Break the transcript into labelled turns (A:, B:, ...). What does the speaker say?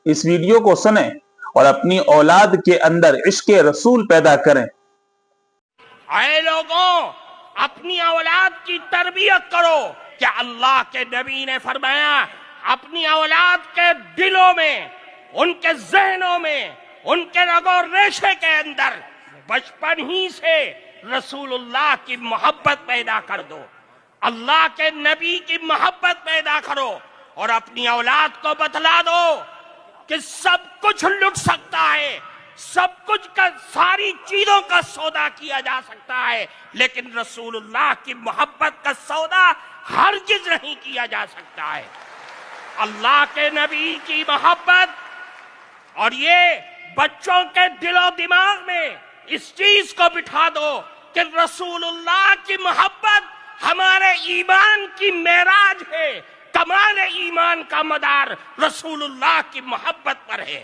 A: اس video کو سنیں اور اپنی اولاد کے اندر عشق رسول پیدا کریں۔
B: اے لوگوں، اپنی اولاد کی تربیت کرو کہ اللہ کے نبی نے فرمایا اپنی اولاد کے دلوں میں، ان کے ذہنوں میں، ان کے رگ و ریشے کے اندر بچپن ہی سے رسول اللہ کی محبت پیدا کر دو، اللہ کے نبی کی محبت پیدا کرو، اور اپنی اولاد کو بتلا دو کہ سب کچھ لٹ سکتا ہے، سب کچھ کا، ساری چیزوں کا سودا کیا جا سکتا ہے، لیکن رسول اللہ کی محبت کا سودا ہرگز نہیں کیا جا سکتا ہے۔ اللہ کے نبی کی محبت، اور یہ بچوں کے دل و دماغ میں اس چیز کو بٹھا دو کہ رسول اللہ کی محبت ہمارے ایمان کی معراج ہے، کمال ایمان کا مدار رسول اللہ کی محبت پر ہے۔